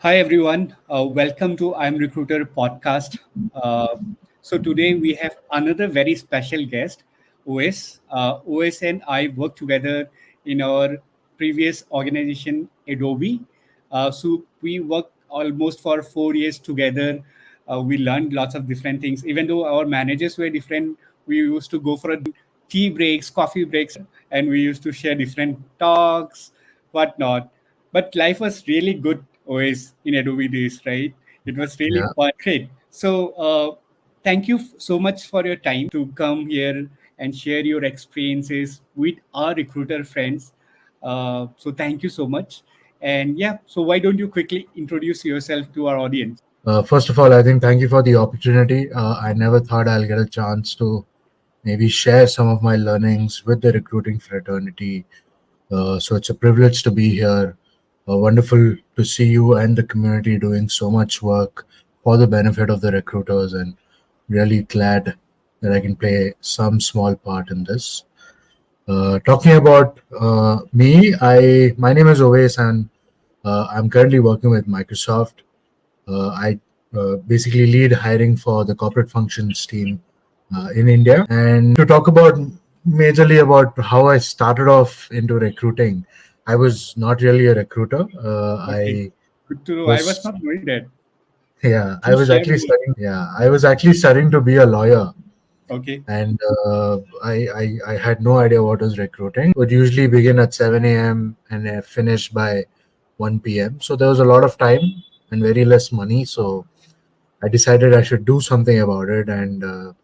Hi, everyone. Welcome to I'm Recruiter podcast. So, today we have another very special guest, Owais. Owais and I worked together in our previous organization, Adobe. So, we worked almost for 4 years together. We learned lots of different things. Even though our managers were different, we used to go for tea breaks, coffee breaks, and we used to share different talks, whatnot. But life was really good always in Adobe days, right? It was really Yeah, fun. Great. So, thank you so much for your time to come here and share your experiences with our recruiter friends. So, thank you so much. And yeah, so why don't you quickly introduce yourself to our audience? first of all, I think thank you for the opportunity. I never thought I'll get a chance to maybe share some of my learnings with the recruiting fraternity. So it's a privilege to be here. Wonderful to see you and the community doing so much work for the benefit of the recruiters, and really glad that I can play some small part in this. Talking about me, I my name is Owais, and I'm currently working with Microsoft. I basically lead hiring for the corporate functions team in India. And to talk about majorly about how I started off into recruiting, I was not really a recruiter. Okay, I good to know. I was was not knowing that. yeah, I Please was share actually more. studying. Yeah, I was actually studying to be a lawyer, Okay, and I had no idea what was recruiting. Would usually begin at 7 a.m. and finish by 1 p.m. So there was a lot of time and very less money. So I decided I should do something about it, and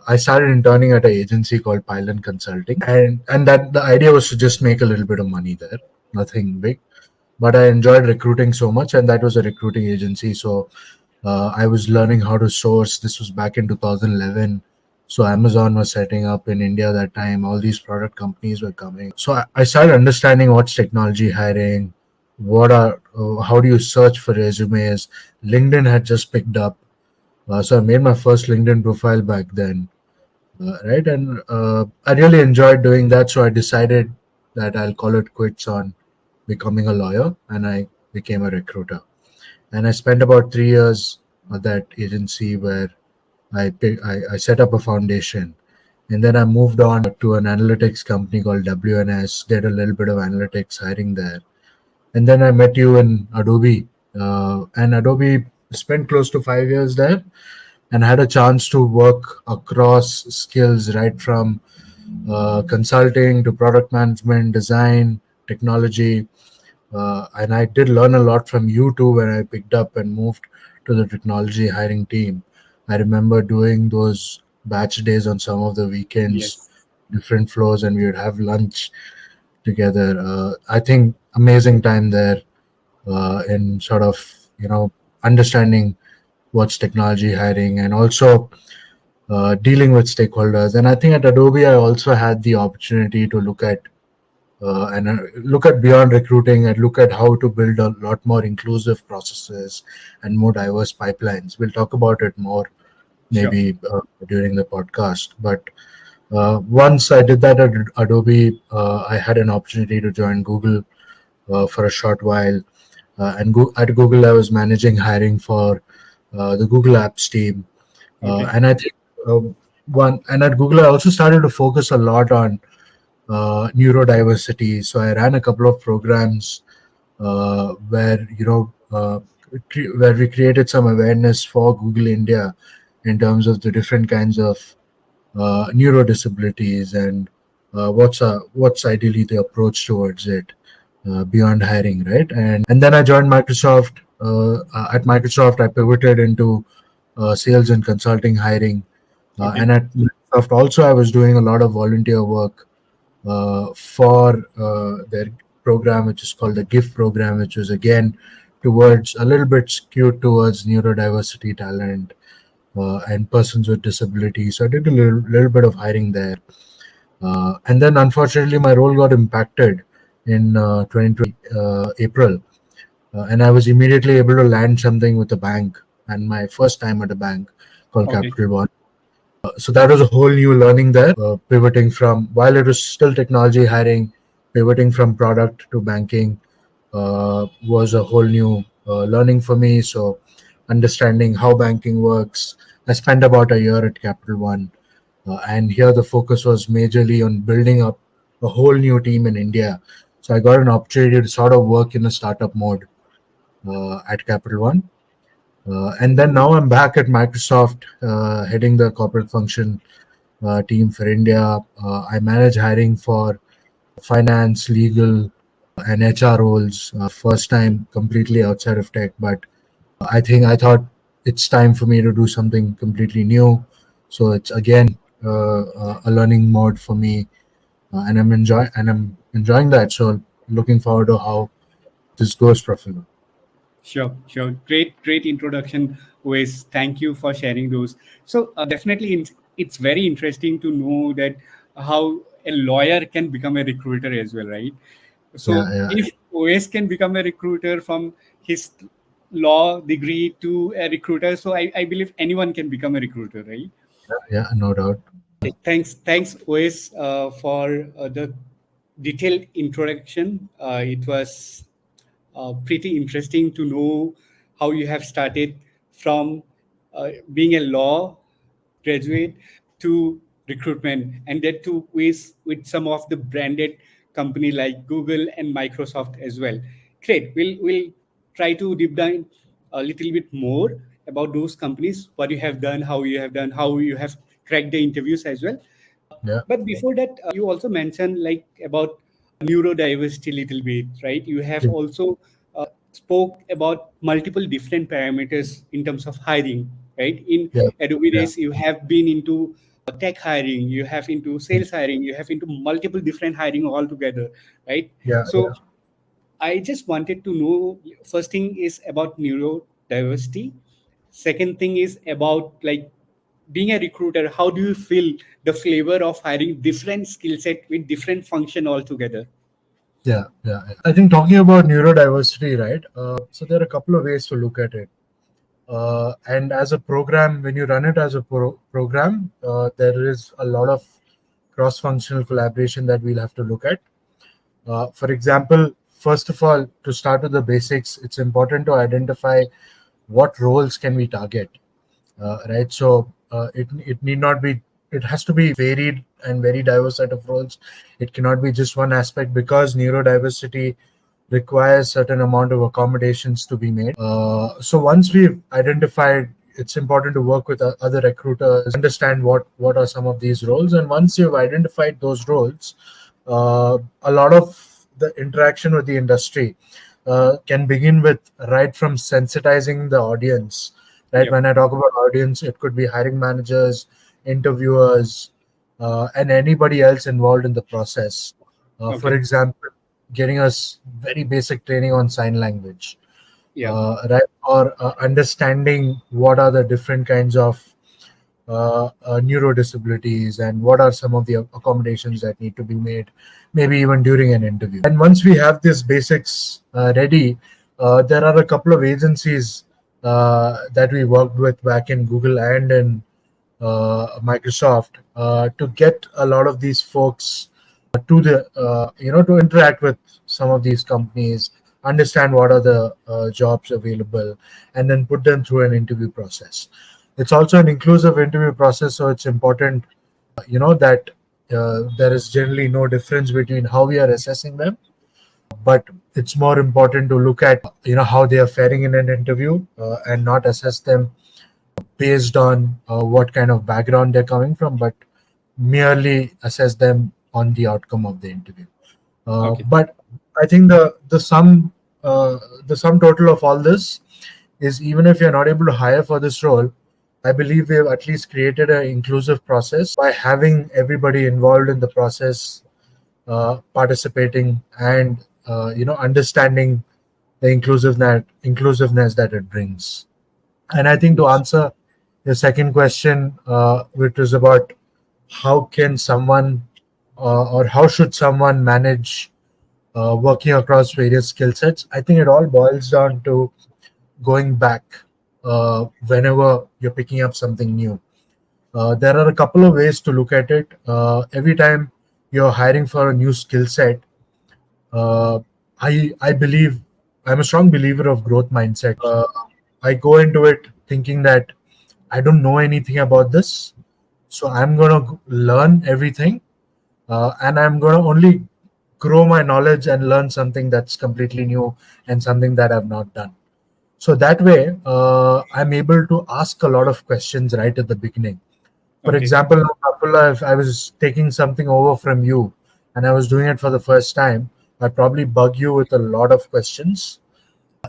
I started interning at an agency called Pylon Consulting, and that the idea was to just make a little bit of money there, nothing big. But I enjoyed recruiting so much, and that was a recruiting agency. So I was learning how to source. This was back in 2011. So Amazon was setting up in India that time. All these product companies were coming. So I started understanding what's technology hiring, how do you search for resumes. LinkedIn had just picked up, so I made my first LinkedIn profile back then, right? And I really enjoyed doing that. So I decided that I'll call it quits on becoming a lawyer, and I became a recruiter. And I spent about 3 years at that agency where I set up a foundation, and then I moved on to an analytics company called WNS. Did a little bit of analytics hiring there, and then I met you in Adobe, and Adobe spent close to 5 years there, and had a chance to work across skills right from consulting to product management, design, technology. And I did learn a lot from you too when I picked up and moved to the technology hiring team. I remember doing those batch days on some of the weekends, yes. different floors, and we would have lunch together. I think amazing time there in sort of, understanding what's technology hiring, and also dealing with stakeholders. And I think at Adobe, I also had the opportunity to look at beyond recruiting and look at how to build a lot more inclusive processes and more diverse pipelines. We'll talk about it more Sure. maybe during the podcast. But once I did that at Adobe, I had an opportunity to join Google for a short while. At Google, I was managing hiring for the Google Apps team, Okay. and I think uh, one. And at Google, I also started to focus a lot on neurodiversity. So I ran a couple of programs where where we created some awareness for Google India in terms of the different kinds of neurodisabilities, and what's ideally the approach towards it beyond hiring, right? And then I joined Microsoft. At Microsoft, I pivoted into sales and consulting hiring, Okay. and at Microsoft also I was doing a lot of volunteer work for their program, which is called the GIFT program, which was again towards a little bit skewed towards neurodiversity talent and persons with disabilities. So I did a little bit of hiring there. And then unfortunately, my role got impacted in 2020 April. And I was immediately able to land something with a bank, and my first time at a bank called Okay. Capital One. So that was a whole new learning there, pivoting from, while it was still technology hiring, pivoting from product to banking was a whole new learning for me. So understanding how banking works. I spent about a year at Capital One, and here the focus was majorly on building up a whole new team in India. So I got an opportunity to sort of work in a startup mode at Capital One. And then now I'm back at Microsoft, heading the corporate function team for India. I manage hiring for finance, legal, and HR roles. First time completely outside of tech, but I thought it's time for me to do something completely new. So it's again a learning mode for me, and I'm enjoying that. So looking forward to how this goes, Professor. Sure, sure. Great introduction, Wes. Thank you for sharing those. So definitely, it's very interesting to know that how a lawyer can become a recruiter as well, right? Yeah, So yeah, if OS can become a recruiter from his law degree to a recruiter, so I believe anyone can become a recruiter, right? yeah, no doubt. Thanks, OS, for the detailed introduction. It was pretty interesting to know how you have started from being a law graduate to recruitment, and that too with some of the branded company like Google and Microsoft as well. Great. We'll try to deep dive a little bit more about those companies, what you have done, how you have cracked the interviews as well. Yeah, But before that, you also mentioned like about neurodiversity little bit, right? You have yeah, also spoke about multiple different parameters in terms of hiring, right? In yeah, Adobe yeah, days, you have been into tech hiring, you have into mm, sales hiring, you have into multiple different hiring altogether, right? yeah, So I just wanted to know, first thing is about neurodiversity. Second thing is about like being a recruiter, how do you feel the flavor of hiring different skill set with different function altogether? yeah. I think talking about neurodiversity, right? So there are a couple of ways to look at it. And as a program, when you run it as a program, there is a lot of cross-functional collaboration that we'll have to look at. For example, first of all, to start with the basics, it's important to identify what roles can we target, right? So it need not be. It has to be varied and very diverse set of roles. It cannot be just one aspect because neurodiversity requires certain amount of accommodations to be made. So once we've identified, it's important to work with other recruiters, understand what are some of these roles, and once you've identified those roles, a lot of the interaction with the industry can begin with right from sensitizing the audience. Right, Yep. when I talk about audience, it could be hiring managers, interviewers, and anybody else involved in the process. For Okay. example, getting us very basic training on sign language, Yeah. right? Or understanding what are the different kinds of neuro disabilities and what are some of the accommodations that need to be made, maybe even during an interview. And once we have these basics ready, there are a couple of agencies that we worked with back in Google and in Microsoft to get a lot of these folks to the to interact with some of these companies, understand what are the jobs available, and then put them through an interview process. It's also an inclusive interview process, so it's important that there is generally no difference between how we are assessing them, but it's more important to look at how they are faring in an interview, and not assess them based on what kind of background they're coming from, but merely assess them on the outcome of the interview. Okay. But I think uh, the sum total of all this is, even if you're not able to hire for this role, I believe we have at least created an inclusive process by having everybody involved in the process participating and understanding the inclusiveness that it brings. And I think to Yes. answer the second question, which was about how can someone or how should someone manage working across various skill sets, I think it all boils down to going back whenever you're picking up something new. There are a couple of ways to look at it. Every time you're hiring for a new skill set, uh, I believe I'm a strong believer of growth mindset. I go into it thinking that I don't know anything about this, so I'm gonna learn everything, and I'm gonna only grow my knowledge and learn something that's completely new and something that I've not done. So that way, I'm able to ask a lot of questions right at the beginning. For Okay. example, Abdullah, if I was taking something over from you and I was doing it for the first time, I'd probably bug you with a lot of questions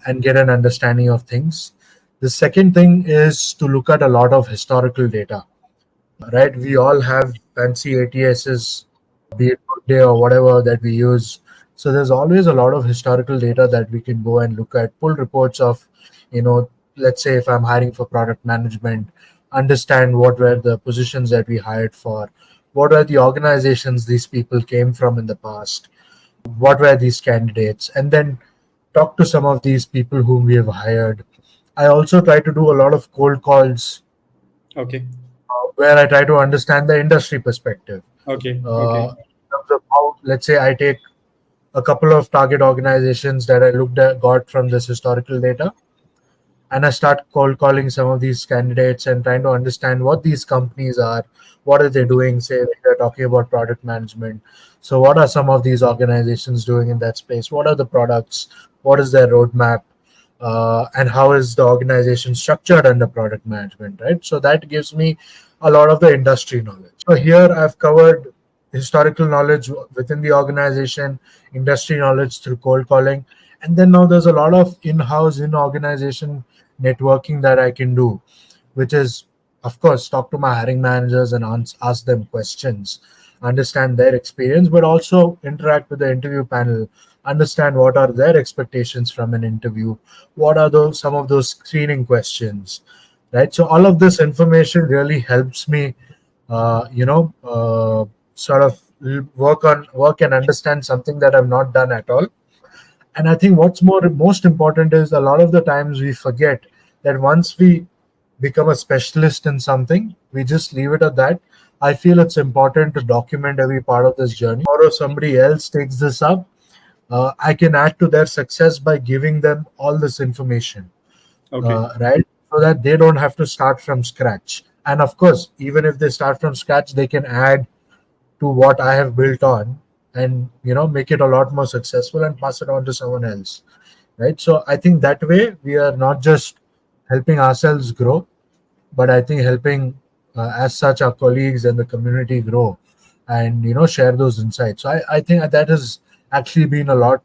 and get an understanding of things. The second thing is to look at a lot of historical data, right? We all have fancy ATSs, be it Workday or whatever that we use. So there's always a lot of historical data that we can go and look at, pull reports of, let's say if I'm hiring for product management, understand what were the positions that we hired for, what are the organizations these people came from in the past, what were these candidates, and then talk to some of these people whom we have hired. I also try to do a lot of cold calls Okay. where I try to understand the industry perspective. Okay. Okay. In terms of how, let's say, I take a couple of target organizations that I looked at, got from this historical data, and I start cold calling some of these candidates and trying to understand what these companies are, what are they doing. Say if they're talking about product management, so what are some of these organizations doing in that space? What are the products? What is their roadmap? And how is the organization structured under product management, right? So that gives me a lot of the industry knowledge. So here I've covered historical knowledge within the organization, industry knowledge through cold calling, and then now there's a lot of in-house, in-organization networking that I can do, which is, of course, talk to my hiring managers and ask them questions, understand their experience, but also interact with the interview panel, understand what are their expectations from an interview, what are those some of those screening questions, right? So all of this information really helps me, sort of work and understand something that I've not done at all. And I think what's most important is a lot of the times we forget that once we become a specialist in something, we just leave it at that. I feel it's important to document every part of this journey. Or if somebody else takes this up, I can add to their success by giving them all this information, Okay. right? So that they don't have to start from scratch. And of course, even if they start from scratch, they can add to what I have built on and make it a lot more successful and pass it on to someone else, right? So I think that way we are not just helping ourselves grow, but I think helping as such our colleagues and the community grow and share those insights. So I think that has actually been a lot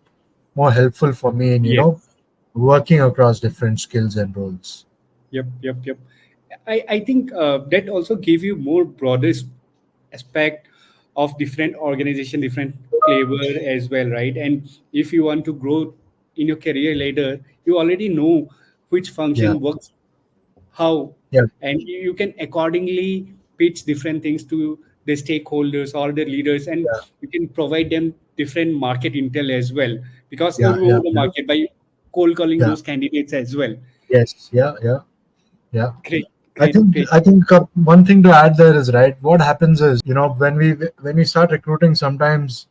more helpful for me in Yes. working across different skills and roles. Yep. Yep. Yep. I think that also give you more broader aspect of different organization, different flavor as well, right? And if you want to grow in your career later, you already know which Yeah, function works how, yeah, and you can accordingly pitch different things to the stakeholders or the leaders, and yeah, you can provide them different market intel as well, because you yeah, know yeah, the yeah, market by cold calling yeah. those candidates as well. Yes, yeah, yeah, yeah. Great, I great, think great. I think one thing to add there is, right. What happens is, when we start recruiting, sometimes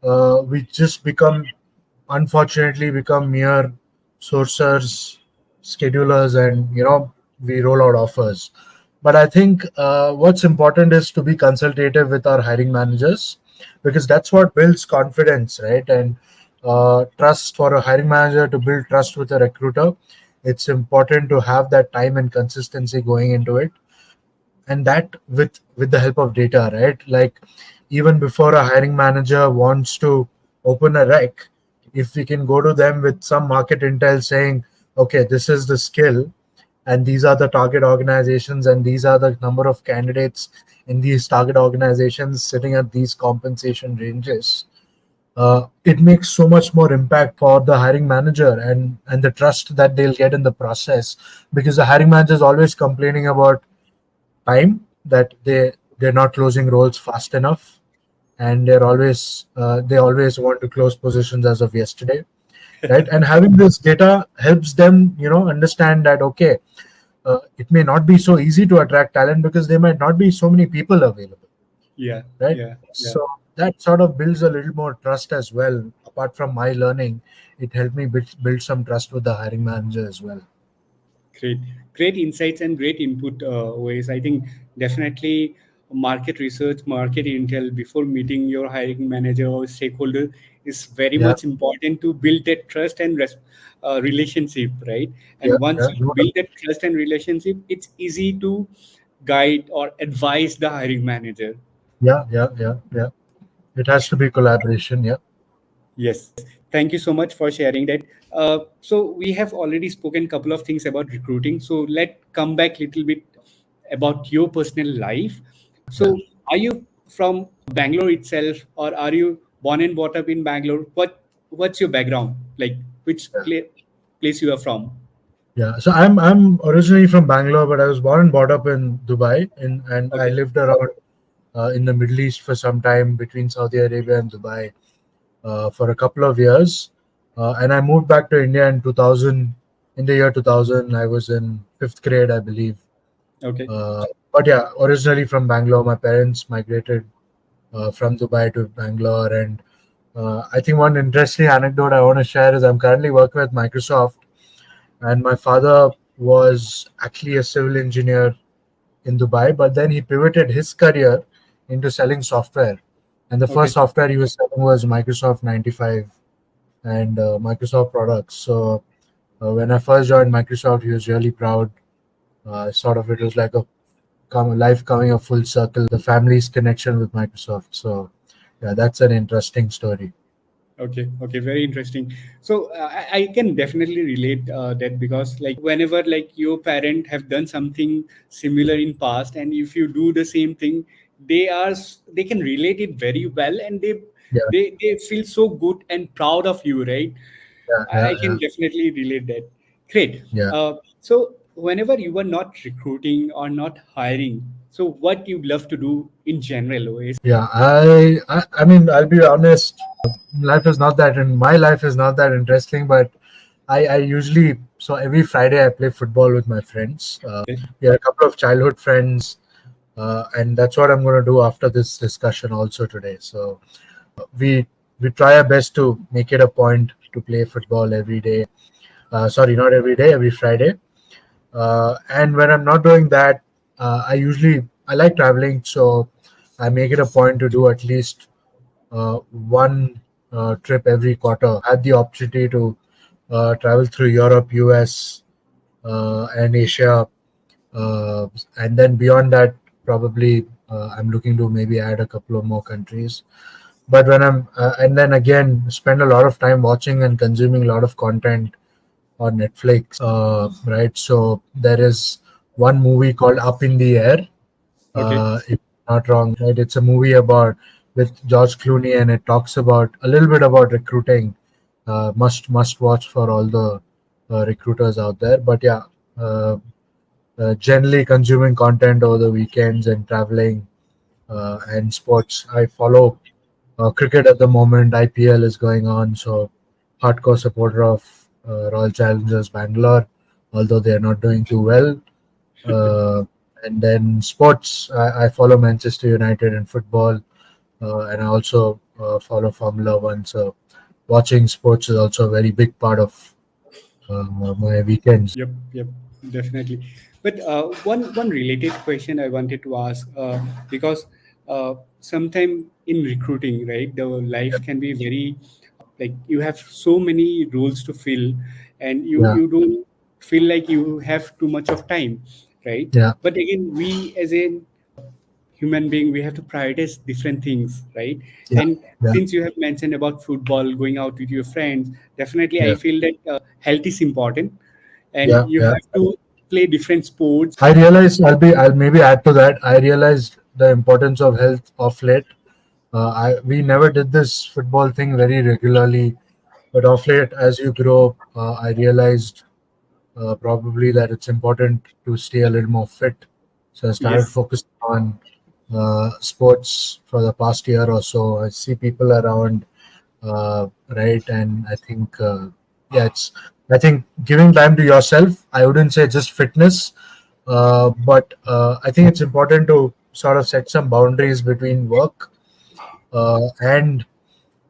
we just unfortunately become mere sourcers, schedulers, and we roll out offers. But I think what's important is to be consultative with our hiring managers, because that's what builds confidence, right? And trust. For a hiring manager to build trust with a recruiter, it's important to have that time and consistency going into it, and that with the help of data, right? Like, even before a hiring manager wants to open a rec, if we can go to them with some market intel saying, okay, this is the skill and these are the target organizations and these are the number of candidates in these target organizations sitting at these compensation ranges, it makes so much more impact for the hiring manager and the trust that they'll get in the process, because the hiring manager is always complaining about time, that they're not closing roles fast enough, and they always want to close positions as of yesterday, right? And having this data helps them understand that, okay, it may not be so easy to attract talent because there might not be so many people available, Yeah, right? yeah, yeah. So that sort of builds a little more trust as well apart from my learning, it helped me build some trust with the hiring manager as well. Great, great insights and great input, Ways. I think definitely market research, market intel before meeting your hiring manager or stakeholder is very Yeah, much important to build that trust and relationship, right? yeah, And once yeah, you no, build that trust and relationship, it's easy to guide or advise the hiring manager. yeah, yeah, yeah, yeah. It has to be collaboration. Yeah, Yes, thank you so much for sharing that. So we have already spoken couple of things about recruiting. So let come back a little bit about your personal life. yeah. So are you from Bangalore itself, or are you born and brought up in Bangalore? What's your background? Like which Yeah. place you are from? Yeah, so I'm originally from Bangalore, but I was born and brought up in Dubai, and I Okay, lived around in the Middle East for some time between Saudi Arabia and Dubai for a couple of years, and I moved back to India in 2000. In the year 2000, I was in fifth grade, I believe. okay, But yeah, originally from Bangalore, my parents migrated from Dubai to Bangalore, and I think one interesting anecdote I want to share is I'm currently working with Microsoft, and my father was actually a civil engineer in Dubai, but then he pivoted his career into selling software. And the first okay, software he was selling was Microsoft 95 and Microsoft products. So when I first joined Microsoft, he was really proud. Sort of, it was like a life coming a full circle, the family's connection with Microsoft. So yeah, that's an interesting story. okay, okay. Very interesting. So I can definitely relate that because like whenever like your parent have done something similar in past, and if you do the same thing, they can relate it very well, and Yeah, they feel so good and proud of you, right? yeah, I yeah, can yeah, definitely relate that. Great. yeah. So whenever you were not recruiting or not hiring, so what you love to do in general is Yeah, I mean, I'll be honest. Life is not that, and my life is not that interesting. But I usually, so every Friday I play football with my friends. okay. We are a couple of childhood friends, and that's what I'm going to do after this discussion also today. So we try our best to make it a point to play football every day. Sorry, not every day, every Friday. And when I'm not doing that, I like traveling, so I make it a point to do at least one trip every quarter. Had the opportunity to travel through Europe, US, and Asia, and then beyond that, probably I'm looking to maybe add a couple of more countries. But when I'm and then again spend a lot of time watching and consuming a lot of content on Netflix, right? So there is one movie called Up in the Air, Okay. if I'm not wrong, right? It's a movie about with George Clooney, and it talks about a little bit about recruiting. Must watch for all the recruiters out there. But yeah, uh, generally consuming content over the weekends and traveling and sports. I follow cricket at the moment. IPL is going on, so hardcore supporter of Royal Challengers Bangalore, although they are not doing too well. Uh, and then sports, I follow Manchester United in football, and I also follow Formula One. So watching sports is also a very big part of my weekends. Yep, yep, definitely. But one related question I wanted to ask because sometime in recruiting, right, the Yeah, life can be very like you have so many roles to fill, and yeah, you don't feel like you have too much of time, right? yeah, But again, we as a human being, we have to prioritize different things, right? yeah, And yeah, since you have mentioned about football, going out with your friends, definitely I yeah, feel that health is important, and yeah, you yeah. have to play different sports. I realized I'll maybe add to that. I realized the importance of health of late. We never did this football thing very regularly, but of late, as you grow, I realized probably that it's important to stay a little more fit. So I started Yes. focusing on sports for the past year or so. I see people around, right, and I think yeah, it's. I think giving time to yourself. I wouldn't say just fitness, but I think it's important to sort of set some boundaries between work and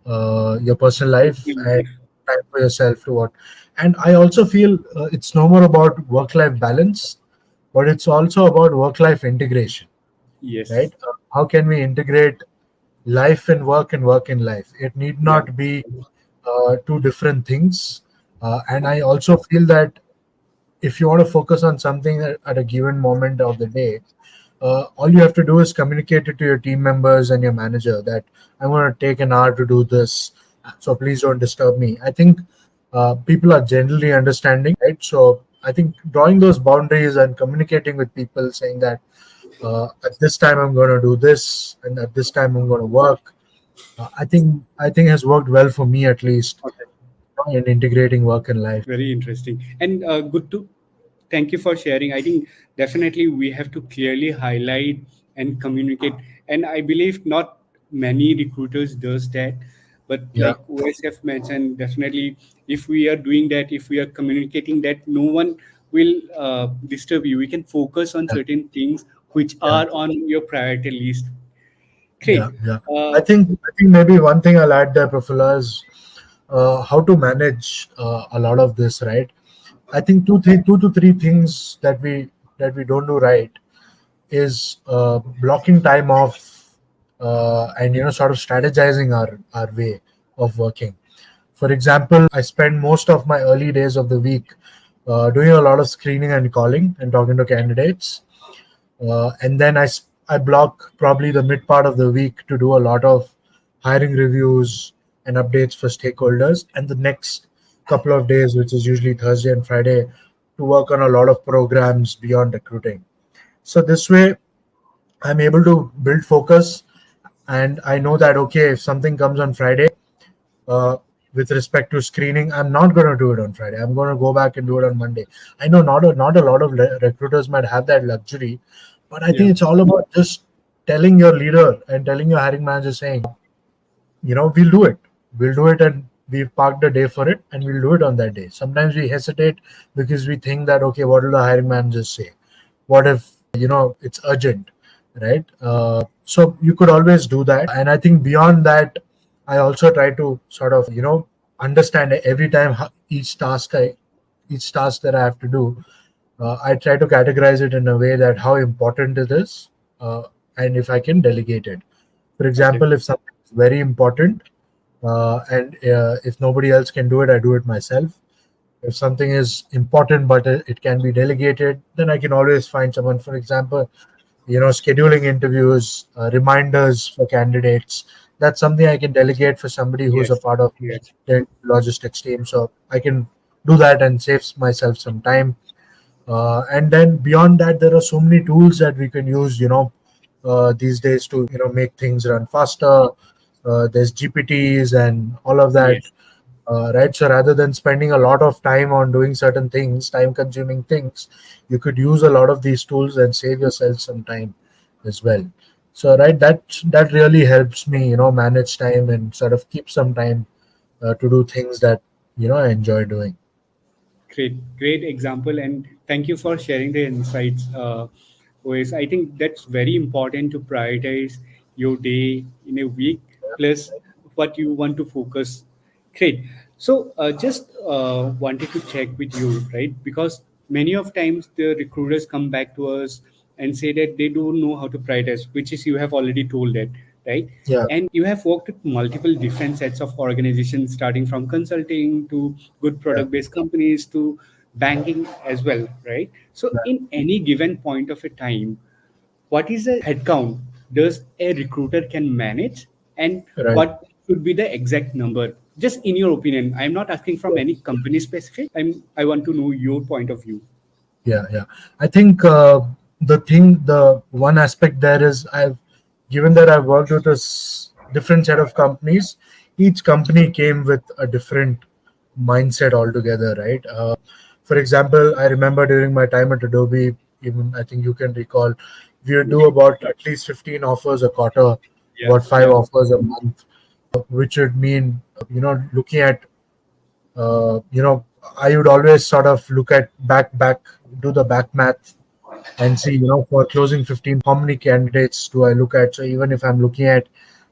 your personal life Personal and life. time for yourself to what. And I also feel it's no more about work life balance, but it's also about work life integration, right? Yes. How can we integrate life and work and work in life? It need Yeah. not be two different things. And I also feel that if you want to focus on something at a given moment of the day, all you have to do is communicate it to your team members and your manager that I'm going to take an hour to do this, so please don't disturb me. I think people are generally understanding, right? So I think drawing those boundaries and communicating with people, saying that at this time I'm going to do this, and at this time I'm going to work. I think has worked well for me, at least, Okay. in integrating work and life. Very interesting. And good to thank you for sharing. I think definitely we have to clearly highlight and communicate. And I believe not many recruiters does that. But Yeah, like OSF mentioned, definitely if we are doing that, if we are communicating that, no one will disturb you. We can focus on yeah, certain things which yeah. are on your priority list. Yeah, Great. yeah. I Uh, think I think maybe one thing I'll add there, Prafula, is how to manage a lot of this, right? I think two to three things that we don't do right is blocking time off, and sort of strategizing our way of working. For example, I spend most of my early days of the week doing a lot of screening and calling and talking to candidates, and then I block probably the mid part of the week to do a lot of hiring reviews and updates for stakeholders, and the next couple of days, which is usually Thursday and Friday, to work on a lot of programs beyond recruiting. So this way, I'm able to build focus, and I know that okay, if something comes on Friday, uh, with respect to screening, I'm not going to do it on Friday. I'm going to go back and do it on Monday. I know not a lot of recruiters might have that luxury, but I think yeah. it's all about just telling your leader and telling your hiring manager, saying, we'll do it. We'll do it, and we've parked a day for it, and we'll do it on that day. Sometimes we hesitate because we think that, okay, what will the hiring manager say? What if it's urgent, right? So you could always do that, and I think beyond that, I also try to sort of understand every time each task that I have to do. I try to categorize it in a way that how important it is, uh, and if I can delegate it. For Okay. example, if something is very important, and if nobody else can do it, I do it myself. If something is important but it can be delegated, then I can always find someone. For example, scheduling interviews, reminders for candidates. That's something I can delegate for somebody who's a Yes. part of Yes. the logistics team. So I can do that and saves myself some time. And then beyond that, there are so many tools that we can use, these days to make things run faster. There's GPTs and all of that, Yes. right? So rather than spending a lot of time on doing certain things, time-consuming things, you could use a lot of these tools and save yourself some time as well. So right, that really helps me, manage time and sort of keep some time to do things that I enjoy doing. Great, great example, and thank you for sharing the insights. Always, I think that's very important to prioritize your day in a week, plus what you want to focus. Great. So, just wanted to check with you, right? Because many of times the recruiters come back to us and say that they don't know how to prioritize, which is you have already told that, right? Yeah, And you have worked with multiple different sets of organizations, starting from consulting to good yeah, product based companies to banking as well, right? So, in any given point of a time, what is the headcount does a recruiter can manage, and right. what should be the exact number? Just in your opinion, I'm not asking from any company specific. I want to know your point of view. Yeah, yeah. I think the one aspect there is, given that I've worked with different set of companies. Each company came with a different mindset altogether, right? For example, I remember during my time at Adobe, even I think you can recall, we would do about at least 15 offers a quarter, Yeah, about five yeah, offers a month, which would mean, looking at, I would always sort of look at do the back math and see, for closing 15, how many candidates do I look at? So even if I'm looking at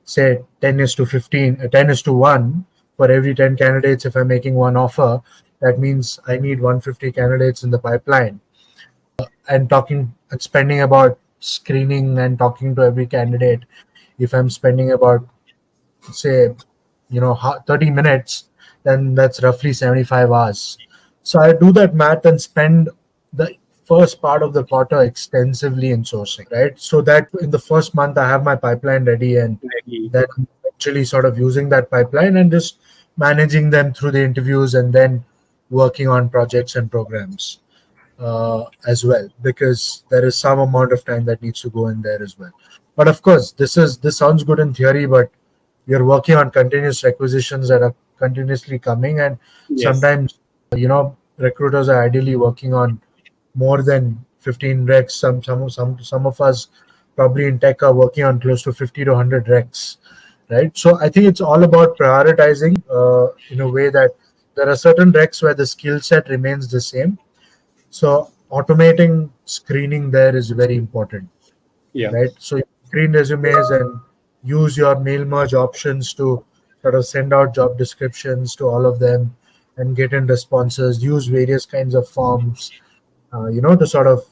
say 10 is to 15, 10 is to 1 for every 10 candidates. If I'm making one offer, that means I need 150 candidates in the pipeline. And talking and spending about screening and talking to every candidate, if I'm spending about, say, 30 minutes, then that's roughly 75 hours. So I do that math and spend the first part of the quarter extensively in sourcing, right? So that in the first month I have my pipeline ready, and Ready. then I'm actually sort of using that pipeline and just managing them through the interviews, and then working on projects and programs as well, because there is some amount of time that needs to go in there as well. But of course, this sounds good in theory, but you're working on continuous requisitions that are continuously coming, and Yes. sometimes recruiters are ideally working on more than 15 recs. Some of us probably in tech are working on close to 50 to 100 recs, right? So I think it's all about prioritizing in a way that there are certain recs where the skill set remains the same, so automating screening there is very important, Yeah. right? So you screen resumes and use your mail merge options to sort of send out job descriptions to all of them and get in responses. Use various kinds of forms, to sort of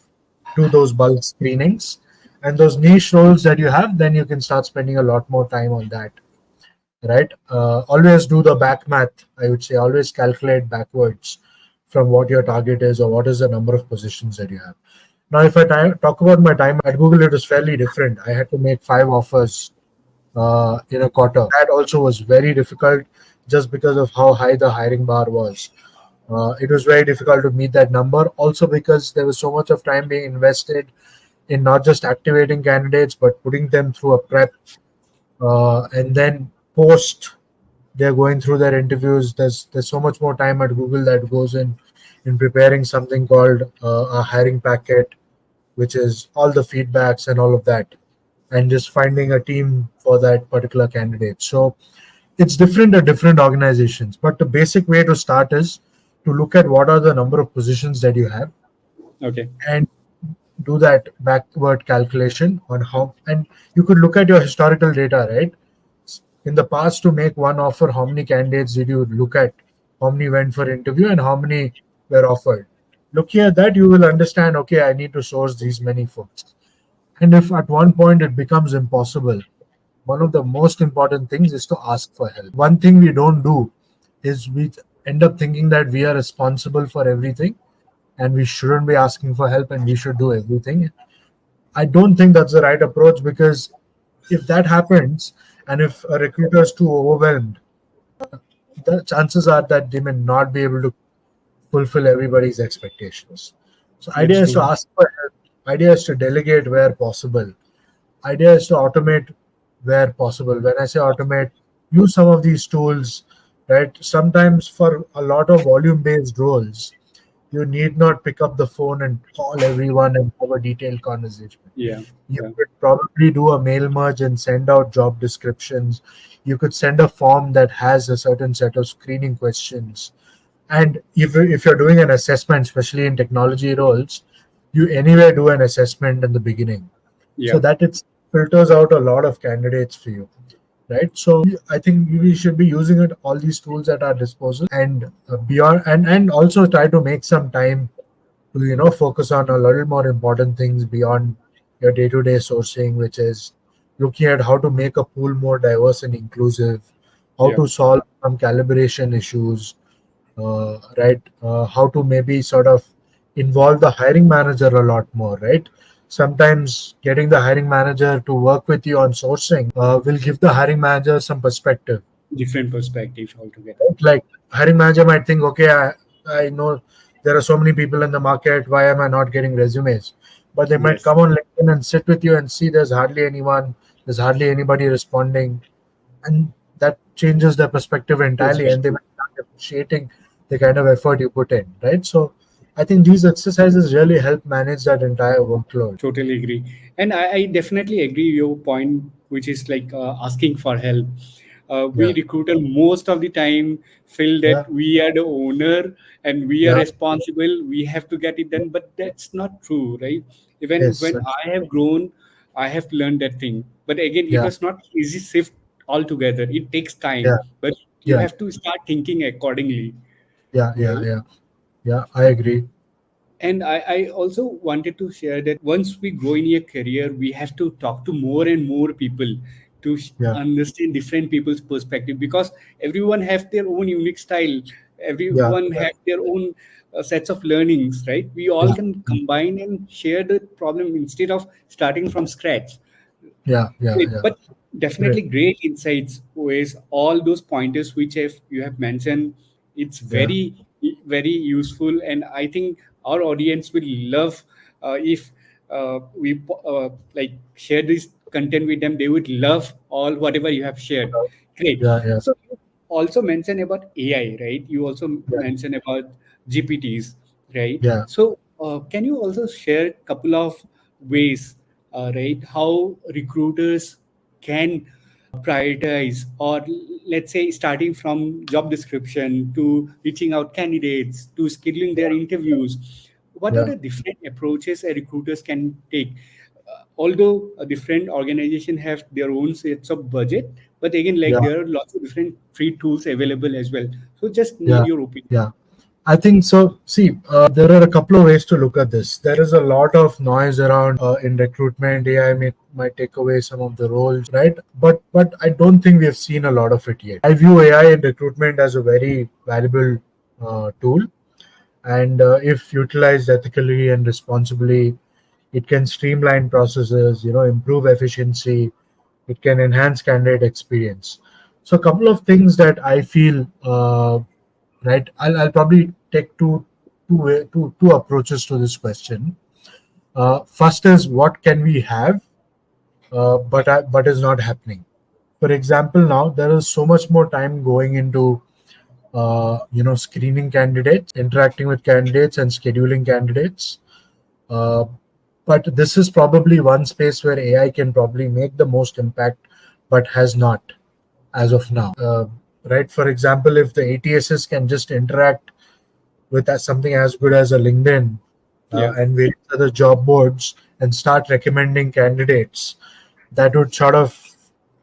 do those bulk screenings. And those niche roles that you have, then you can start spending a lot more time on that, right? Always do the back math. I would say always calculate backwards from what your target is or what is the number of positions that you have. Now, if I talk about my time at Google, it was fairly different. I had to make 5 offers in a quarter. That also was very difficult just because of how high the hiring bar was. It was very difficult to meet that number, also because there was so much of time being invested in not just activating candidates but putting them through a prep, and then post they're going through their interviews. There's so much more time at Google that goes in preparing something called a hiring packet, which is all the feedbacks and all of that, and just finding a team for that particular candidate. So it's different at different organizations, but the basic way to start is to look at what are the number of positions that you have, Okay. and do that backward calculation on how, and you could look at your historical data, right? In the past, to make one offer, how many candidates did you look at, how many went for interview, and how many were offered? Looking at that, you will understand, okay, I need to source these many folks. And if at one point it becomes impossible, one of the most important things is to ask for help. One thing we don't do is we end up thinking that we are responsible for everything and we shouldn't be asking for help and we should do everything. I don't think that's the right approach, because if that happens and if a recruiter is too overwhelmed, the chances are that they may not be able to fulfill everybody's expectations. So That's idea is to true. ask for help. Idea is to delegate where possible. Idea is to automate where possible. When I say automate, use some of these tools, right? Sometimes for a lot of volume based roles, you need not pick up the phone and call everyone and have a detailed conversation. Yeah. You Yeah. could probably do a mail merge and send out job descriptions. You could send a form that has a certain set of screening questions. And if you're doing an assessment, especially in technology roles, you anyway do an assessment in the beginning, so Yeah. that it filters out a lot of candidates for you, right? So I think we should be using it, all these tools at our disposal, and beyond, and also try to make some time to focus on a little more important things beyond your day-to-day sourcing, which is looking at how to make a pool more diverse and inclusive, how Yeah. to solve some calibration issues, right? How to maybe sort of involve the hiring manager a lot more, right? Sometimes getting the hiring manager to work with you on sourcing will give the hiring manager some perspective. Different perspective altogether. Like, hiring manager might think, okay, I know there are so many people in the market. Why am I not getting resumes? But they might Yes. come on LinkedIn and sit with you and see there's hardly anyone, there's hardly anybody responding, and that changes their perspective entirely, and they Perspective. might start appreciating the kind of effort you put in, right? So I think these exercises really help manage that entire workload. Totally agree. And I definitely agree your point, which is like asking for help. We Yeah, recruiter most of the time feel yeah, that we are the owner and we are yeah, responsible. We have to get it done, but that's not true, right? Even yes, when I have grown, I have learned that thing. But again, it yeah, was not easy shift altogether. It takes yeah, time, but you yeah, have to start thinking accordingly, yeah, yeah, right? yeah, yeah. I agree. And I also wanted to share that once we grow in a career, we have to talk to more and more people to Yeah, understand different people's perspective, because everyone has their own unique style. yeah, Everyone has their own sets of learnings, right? We all yeah, can combine and share the problem instead of starting from scratch. yeah, yeah, Great, yeah. but Great. definitely great insights with all those pointers which you have mentioned. It's Yeah, very useful, and I think our audience will love if we like share this content with them. They would love all whatever you have shared. Great. yeah, yeah, So you also mentioned about AI, right? You also yeah, mentioned about GPTs, right? yeah, So can you also share a couple of ways, right, how recruiters can prioritize, or let's say starting from job description to reaching out candidates to scheduling their interviews, what are yeah, the different approaches a recruiters can take? Although a different organization have their own sets of budget, but again, like yeah, there are lots of different free tools available as well. So just need yeah, your opinion. yeah. I think so. See, there are a couple of ways to look at this. There is a lot of noise around in recruitment. AI might take away some of the roles, right? But I don't think we have seen a lot of it yet. I view AI in recruitment as a very valuable tool, and if utilized ethically and responsibly, it can streamline processes, improve efficiency, it can enhance candidate experience. So a couple of things that I feel, right, I'll probably take two approaches to this question. First is what can we have, but is not happening. For example, now there is so much more time going into screening candidates, interacting with candidates, and scheduling candidates. Uh, but this is probably one space where AI can probably make the most impact, but has not as of now. Right? For example, if the ATSs can just interact with something as good as a LinkedIn Yeah. and various other job boards and start recommending candidates, that would sort of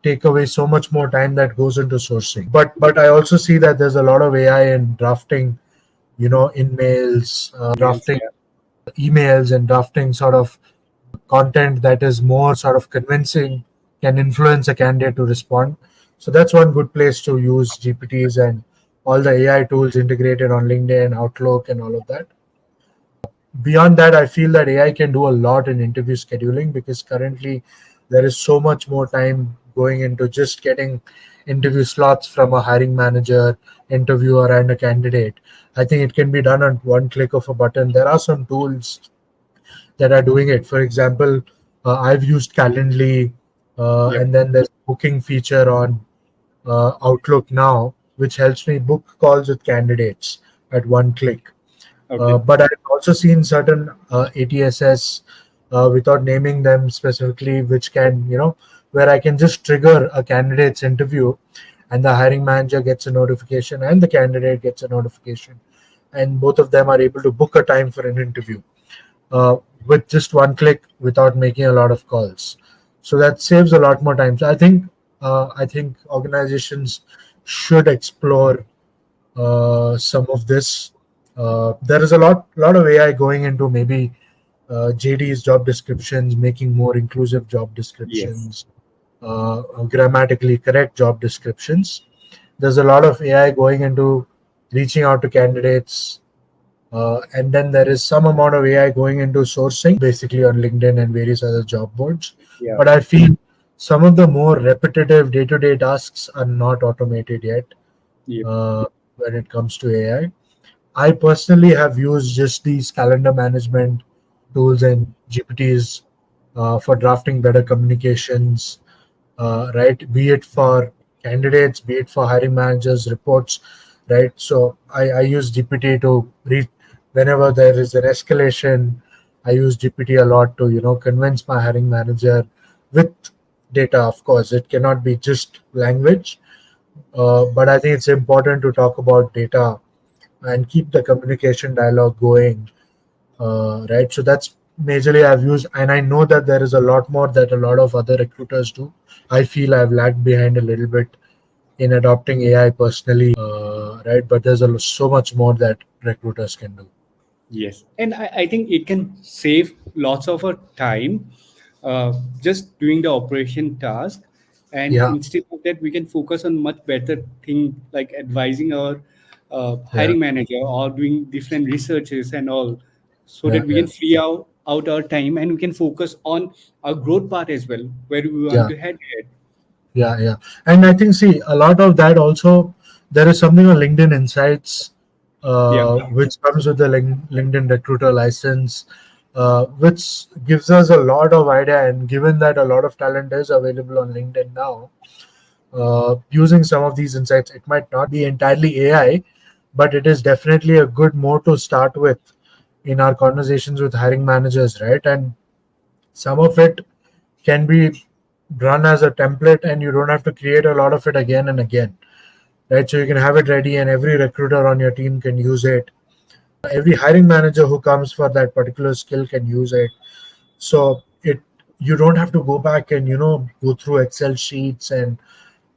take away so much more time that goes into sourcing. But I also see that there's a lot of AI in drafting, emails, Emails, drafting yeah. emails and drafting sort of content that is more sort of convincing, can influence a candidate to respond. So that's one good place to use GPTs and all the AI tools integrated on LinkedIn, Outlook, and all of that. Beyond that, I feel that AI can do a lot in interview scheduling, because currently there is so much more time going into just getting interview slots from a hiring manager, interviewer, and a candidate. I think it can be done on one click of a button. There are some tools that are doing it. For example, I've used Calendly, Yep. and then there's booking feature on Outlook now, which helps me book calls with candidates at one click. Okay. But I've also seen certain ATSS, without naming them specifically, which can, where I can just trigger a candidate's interview, and the hiring manager gets a notification and the candidate gets a notification, and both of them are able to book a time for an interview uh, with just one click without making a lot of calls. So that saves a lot more time. So I think organizations should explore some of this. There is a lot of AI going into maybe JD's job descriptions, making more inclusive job Yes. descriptions, grammatically correct job descriptions. There's a lot of AI going into reaching out to candidates, and then there is some amount of AI going into sourcing, basically on LinkedIn and various other job boards. Yeah. But I feel some of the more repetitive day to day tasks are not automated yet Yep. when it comes to AI. I personally have used just these calendar management tools and GPTs for drafting better communications, right? Be it for candidates, be it for hiring managers, reports, right? So I use GPT to read whenever there is an escalation. I use GPT a lot to convince my hiring manager with data. Of course, it cannot be just language, but I think it's important to talk about data and keep the communication dialogue going, right? So majorly I've used, and I know that there is a lot more that a lot of other recruiters do. I feel I've lagged behind a little bit in adopting AI personally, right? But there's so much more that recruiters can do. Yes, and I think it can save lots of our time just doing the operation task. And Yeah, instead of that, we can focus on much better thing like advising our yeah, hiring manager or doing different researches and all, so yeah, that we yeah, can free out our time and we can focus on our growth part as well, where we want yeah. to head ahead. Yeah. And I think, see, a lot of that also, there is something on LinkedIn Insights, Yeah, which comes with the LinkedIn Recruiter license, which gives us a lot of idea. And given that a lot of talent is available on LinkedIn now, using some of these insights, it might not be entirely AI, but it is definitely a good mode to start with in our conversations with hiring managers, right? And some of it can be run as a template, and you don't have to create a lot of it again and again, right? So you can have it ready and every recruiter on your team can use it. Every hiring manager who comes for that particular skill can use it. So it, you don't have to go back and go through Excel sheets and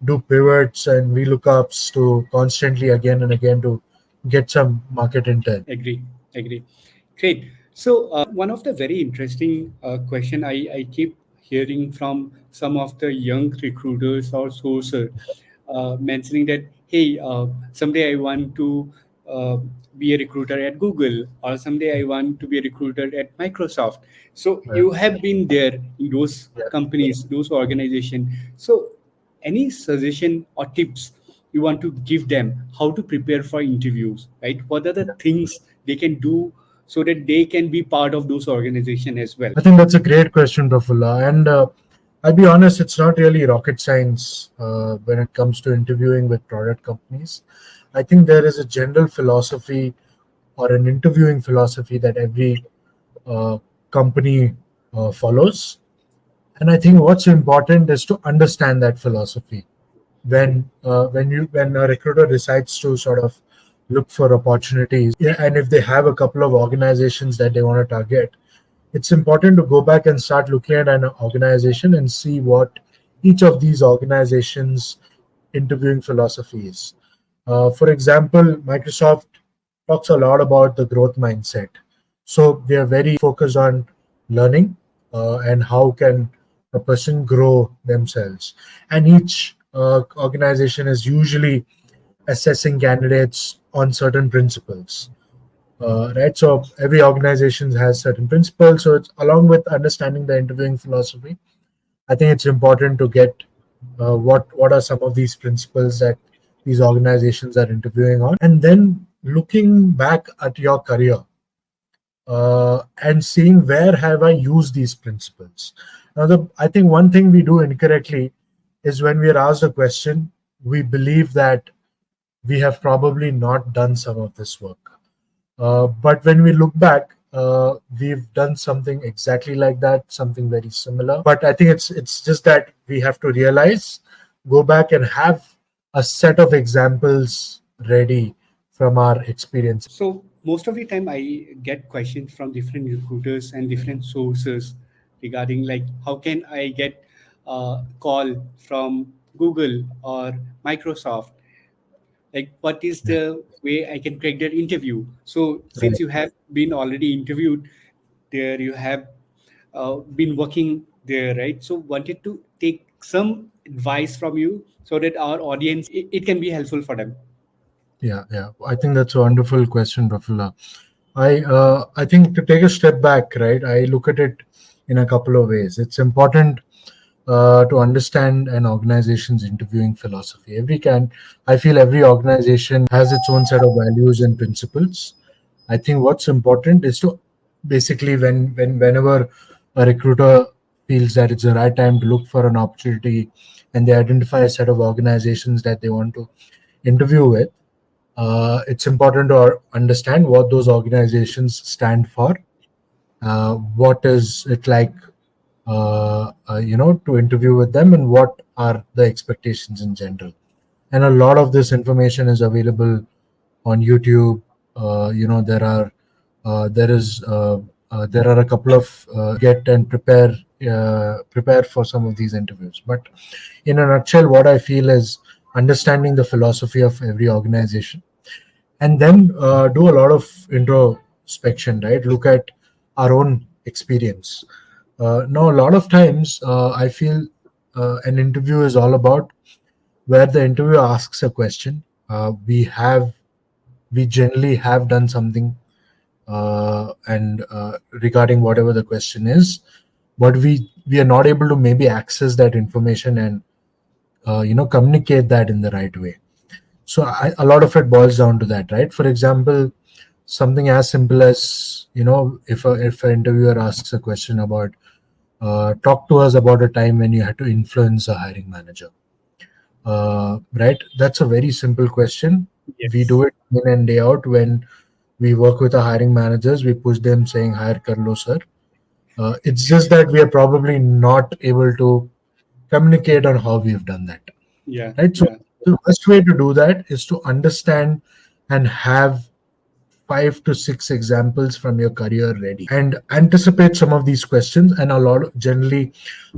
do pivots and VLOOKUPs to constantly again and again to get some market intel. agree, agree. Great. So one of the very interesting question I keep hearing from some of the young recruiters or sources mentioning that, hey, someday I want to uh, be a recruiter at Google, or someday I want to be a recruiter at Microsoft. So Yeah. you have been there in those Yeah. companies, those organizations. So any suggestion or tips you want to give them how to prepare for interviews, right? What are the things they can do so that they can be part of those organization as well? I think that's a great question, Prafulla. And I'll be honest, it's not really rocket science when it comes to interviewing with product companies. I think there is a general philosophy or an interviewing philosophy that every uh, company follows. And I think what's important is to understand that philosophy. When a recruiter decides to sort of look for opportunities, yeah, and if they have a couple of organizations that they want to target, it's important to go back and start looking at an organization and see what each of these organizations interviewing philosophy is. For example, Microsoft talks a lot about the growth mindset. So they are very focused on learning and how can a person grow themselves. And each organization is usually assessing candidates on certain principles, right? So every organization has certain principles. So it's along with understanding the interviewing philosophy. I think it's important to get what are some of these principles that these organizations are interviewing on, and then looking back at your career and seeing where have I used these principles. Now, I think one thing we do incorrectly is when we are asked a question, we believe that we have probably not done some of this work. But when we look back, we've done something exactly like that, something very similar. But I think it's just that we have to realize, go back and have a set of examples ready from our experience. So most of the time I get questions from different recruiters and different sources regarding like how can I get a call from Google or Microsoft, like what is Yeah, the way I can crack that interview. So since right. you have been already interviewed there, you have been working there, right? So wanted to take some advice from you so that our audience, it can be helpful for them. Yeah. I think that's a wonderful question, Prafula. I think to take a step back, right? I look at it in a couple of ways. It's important to understand an organization's interviewing philosophy. I feel every organization has its own set of values and principles. I think what's important is to basically whenever a recruiter feels that it's the right time to look for an opportunity and they identify a set of organizations that they want to interview with, it's important to understand what those organizations stand for. What is it like, to interview with them, and what are the expectations in general. And a lot of this information is available on YouTube. There is there are a couple of get and prepare for some of these interviews. But in a nutshell, what I feel is understanding the philosophy of every organization, and then do a lot of introspection, right? Look at our own experience. Now, a lot of times, I feel an interview is all about where the interviewer asks a question. We generally have done something and regarding whatever the question is, but we are not able to maybe access that information and communicate that in the right way. So a lot of it boils down to that, right? For example, something as simple as, if an interviewer asks a question about talk to us about a time when you had to influence a hiring manager, right? That's a very simple question. We Yes. do it day in and day out when we work with our hiring managers. We push them saying hire kar lo sir. It's just that we are probably not able to communicate on how we've done that, Yeah. right? So Yeah. the best way to do that is to understand and have 5 to 6 examples from your career ready and anticipate some of these questions. And generally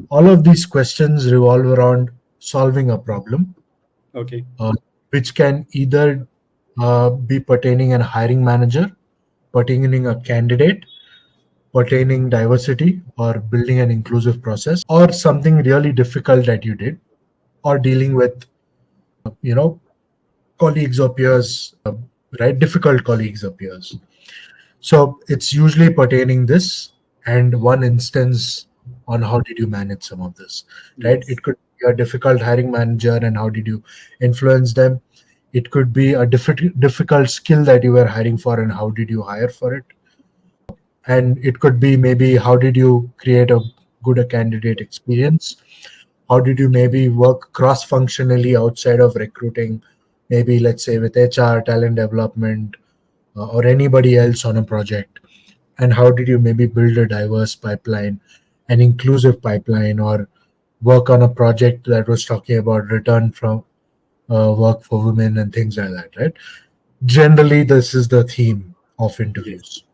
all of these questions revolve around solving a problem, Okay. uh, which can either be pertaining a hiring manager, pertaining a candidate, pertaining diversity, or building an inclusive process, or something really difficult that you did, or dealing with you know colleagues or peers, right? Difficult colleagues or peers. So it's usually pertaining this, and one instance on how did you manage some of this, right? Yes. It could be a difficult hiring manager and how did you influence them. It could be a difficult skill that you were hiring for and how did you hire for it. And it could be maybe how did you create a good candidate experience. How did you maybe work cross functionally outside of recruiting, maybe let's say with HR, talent development, or anybody else on a project. And how did you maybe build a diverse pipeline, an inclusive pipeline, or work on a project that was talking about return from work for women and things like that, right? Generally this is the theme of Yes. interviews,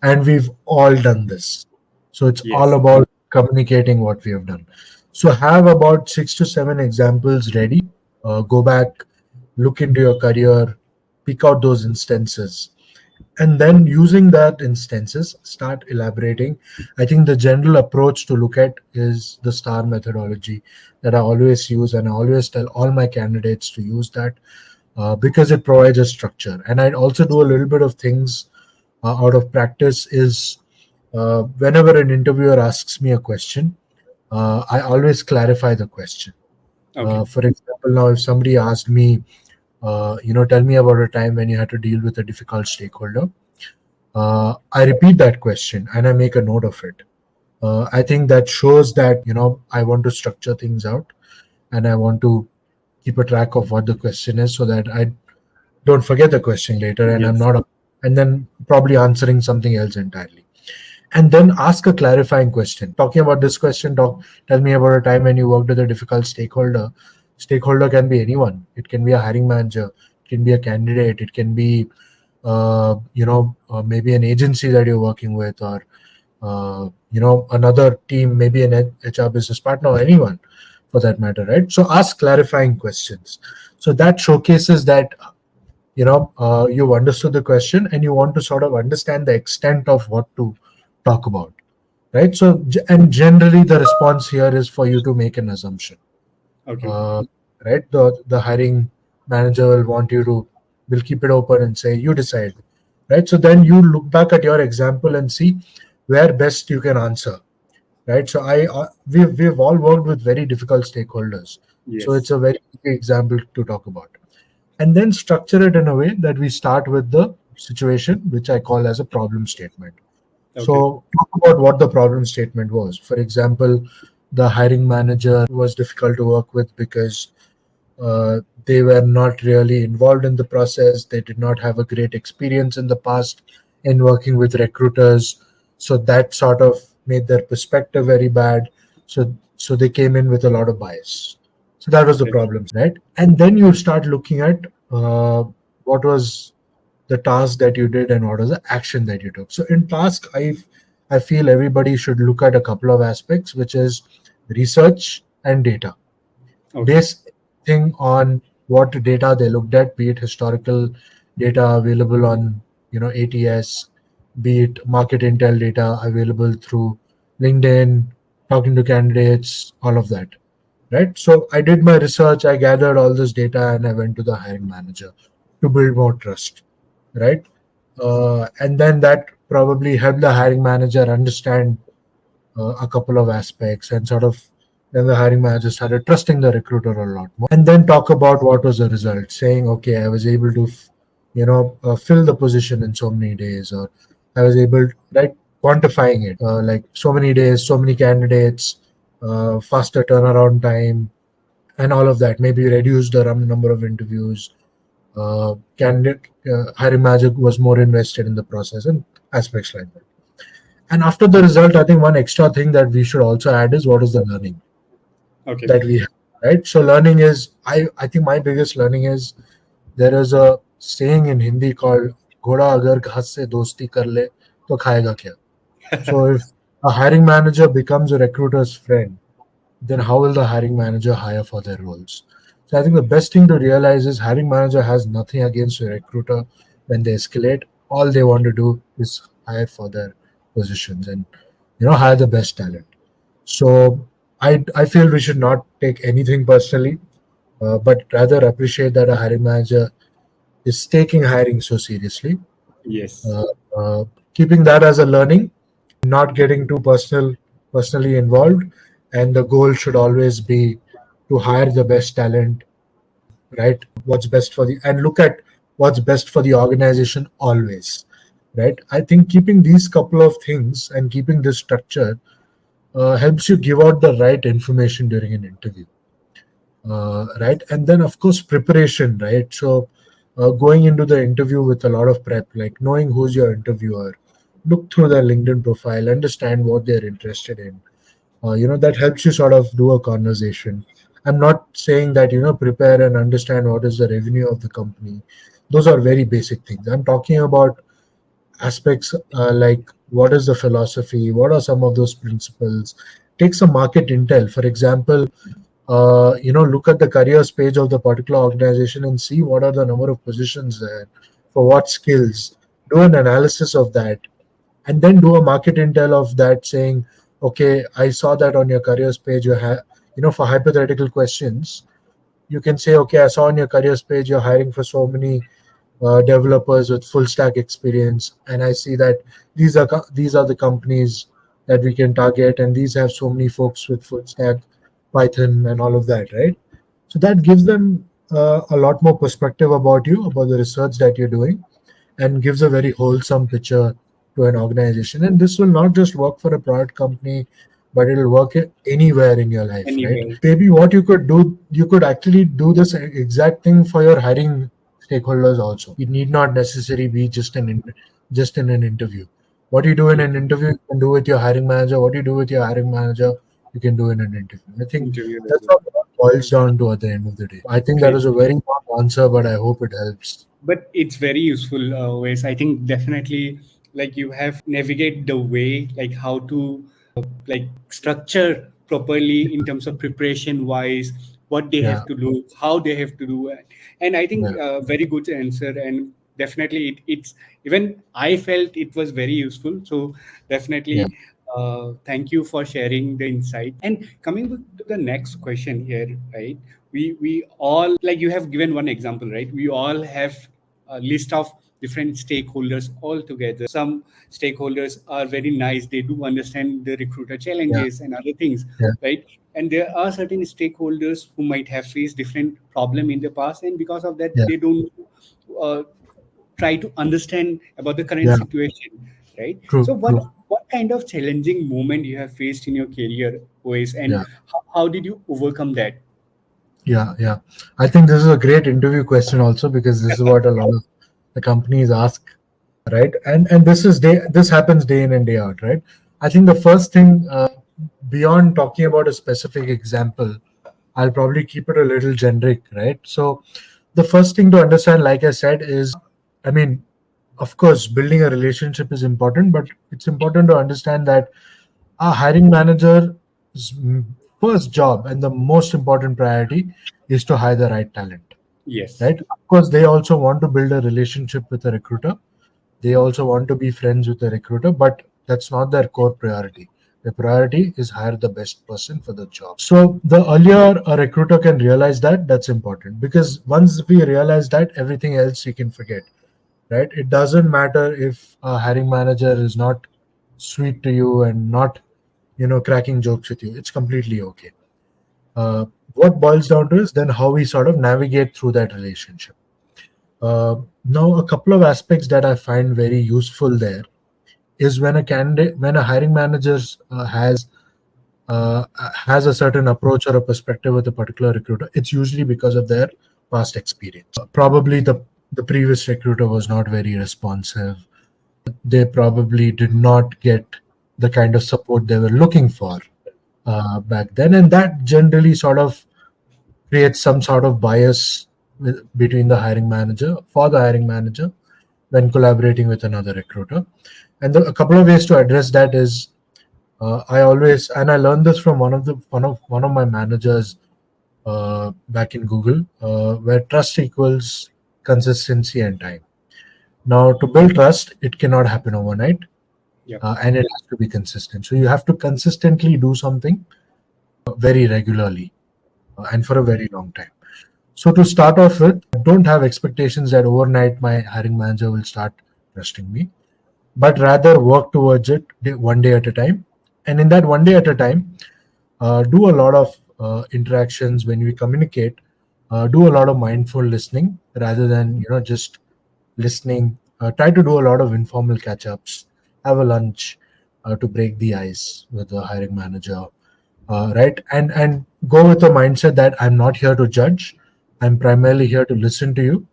and we've all done this. So it's all Yes. about communicating what we have done. So have about 6 to 7 examples ready. Go back, look into your career, pick out those instances, and then using that instances start elaborating. I think the general approach to look at is the star methodology that I always use, and I always tell all my candidates to use that, because it provides a structure. And I also do a little bit of things out of practice is, whenever an interviewer asks me a question, I always clarify the question. Okay. For example, now if somebody asked me, tell me about a time when you had to deal with a difficult stakeholder, I repeat that question and I make a note of it. I think that shows that I want to structure things out, and I want to keep a track of what the question is so that I don't forget the question later, and I'm Yes. not, and then probably answering something else entirely. And then ask a clarifying question. Talking about this question, tell me about a time when you worked with a difficult stakeholder. Stakeholder can be anyone. It can be a hiring manager. It can be a candidate. It can be, maybe an agency that you're working with, or another team, maybe an HR business partner, or anyone for that matter, right? So ask clarifying questions. So that showcases that you've understood the question and you want to sort of understand the extent of what to talk about, right? So and generally the response here is for you to make an assumption, Okay. uh, right? The hiring manager will want you to will keep it open and say you decide, right? So then you look back at your example and see where best you can answer, right? So we've all worked with very difficult stakeholders, so it's Yes. a very easy example to talk about. And then structure it in a way that we start with the situation, which I call as a problem statement. Okay. So talk about what the problem statement was. For example, the hiring manager was difficult to work with because they were not really involved in the process. They did not have a great experience in the past in working with recruiters. So that sort of made their perspective very bad. So they came in with a lot of bias. So that was the Okay. problem, right? And then you start looking at what was the task that you did and what was the action that you took. So in task, I I feel everybody should look at a couple of aspects, which is research and data. Okay. Base thing on what data they looked at, be it historical data available on ATS, be it market intel data available through LinkedIn, talking to candidates, all of that. Right. So I did my research, I gathered all this data, and I went to the hiring manager to build more trust. Right. And then that probably helped the hiring manager understand a couple of aspects, and sort of then the hiring manager started trusting the recruiter a lot more, and then talk about what was the result, saying, okay, I was able to fill the position in so many days, or I was able, right, quantifying it, like so many days, so many candidates, faster turnaround time, and all of that. Maybe reduced the number of interviews, candidate hiring manager was more invested in the process, and aspects like that. And after the result, I think one extra thing that we should also add is what is the learning Okay. that we have, right? So learning is, I think my biggest learning is, there is a saying in Hindi called "घोड़ा अगर घास से दोस्ती कर ले तो खाएगा क्या." So if a hiring manager becomes a recruiter's friend, then how will the hiring manager hire for their roles? So I think the best thing to realize is hiring manager has nothing against a recruiter when they escalate. All they want to do is hire for their positions, and hire the best talent. So I feel we should not take anything personally, but rather appreciate that a hiring manager is taking hiring so seriously, Yes. uh, uh, keeping that as a learning, not getting too personally involved, and the goal should always be to hire the best talent, right? What's best for the, and look at what's best for the organization always, right? I think keeping these couple of things and keeping this structure helps you give out the right information during an interview, right? And then, of course, preparation, right? So, going into the interview with a lot of prep, like knowing who's your interviewer, look through their LinkedIn profile, understand what they're interested in. That helps you sort of do a conversation. I'm not saying that, prepare and understand what is the revenue of the company. Those are very basic things. I'm talking about aspects like what is the philosophy, what are some of those principles. Take some market intel. For example, look at the careers page of the particular organization and see what are the number of positions there, for what skills. Do an analysis of that, and then do a market intel of that, saying, okay, I saw that on your careers page you have, for hypothetical questions, you can say, okay, I saw on your careers page you're hiring for so many developers with full stack experience, and I see that these are the companies that we can target, and these have so many folks with full stack Python and all of that, right? So that gives them a lot more perspective about you, about the research that you're doing, and gives a very wholesome picture to an organization. And this will not just work for a product company, but it'll work anywhere in your life, right? Anyway. Maybe what you could do, you could actually do this exact thing for your hiring stakeholders also. It need not necessarily be just in an interview. What you do in an interview, you can do with your hiring manager. What you do with your hiring manager, you can do in an interview. I think Interview as that's well. what it boils down to at the end of the day. I think that Great. was a very long answer, but I hope it helps. But it's very useful ways. I think definitely, like, you have navigate the way, like how to like structure properly in terms of preparation wise, what they Yeah, have to do, how they have to do it. And I think yeah, very good answer, and definitely it's even I felt it was very useful. So yeah, definitely thank you for sharing the insight. And coming to the next question here, right? We all, like, you have given one example, right? We all have a list of different stakeholders all together. Some stakeholders are very nice, they do understand the recruiter yeah, challenges and other things, yeah, right? And there are certain stakeholders who might have faced different problem in the past, and because of that yeah, they don't uh, try to understand about the current yeah. situation, right? True, So true. what kind of challenging moment you have faced in your career, always, and Yeah, how did you overcome that? yeah, yeah. I think this is a great interview question also, because this is what a lot of the companies ask, right? And this happens day in and day out, right? I think the first thing, beyond talking about a specific example, I'll probably keep it a little generic, right? So the first thing to understand, like I said, is, I mean, of course, building a relationship is important, but it's important to understand that a hiring manager's first job and the most important priority is to hire the right talent, Yes. right? Of course, they also want to build a relationship with a recruiter. They also want to be friends with the recruiter, but that's not their core priority. The priority is hire the best person for the job. So the earlier a recruiter can realize that, that's important, because once we realize that, everything else you can forget, right? It doesn't matter if a hiring manager is not sweet to you and not, cracking jokes with you. It's completely okay. What boils down to is then how we sort of navigate through that relationship. Now, a couple of aspects that I find very useful there is when a hiring manager has a certain approach or a perspective with a particular recruiter, it's usually because of their past experience. Probably the previous recruiter was not very responsive. They probably did not get the kind of support they were looking for back then, and that generally sort of creates some sort of bias between the hiring manager for the hiring manager when collaborating with another recruiter. And a couple of ways to address that is, I always, and I learned this from one of my managers back in Google, where trust equals consistency and time. Now, to build trust, it cannot happen overnight, Yep. and it has to be consistent. So you have to consistently do something very regularly and for a very long time. So to start off with, don't have expectations that overnight my hiring manager will start trusting me, but rather work towards it one day at a time. And in that one day at a time, do a lot of interactions when we communicate. Do a lot of mindful listening rather than just listening. Try to do a lot of informal catch ups. Have a lunch to break the ice with the hiring manager, right? And go with the mindset that I'm not here to judge. I'm primarily here to listen to you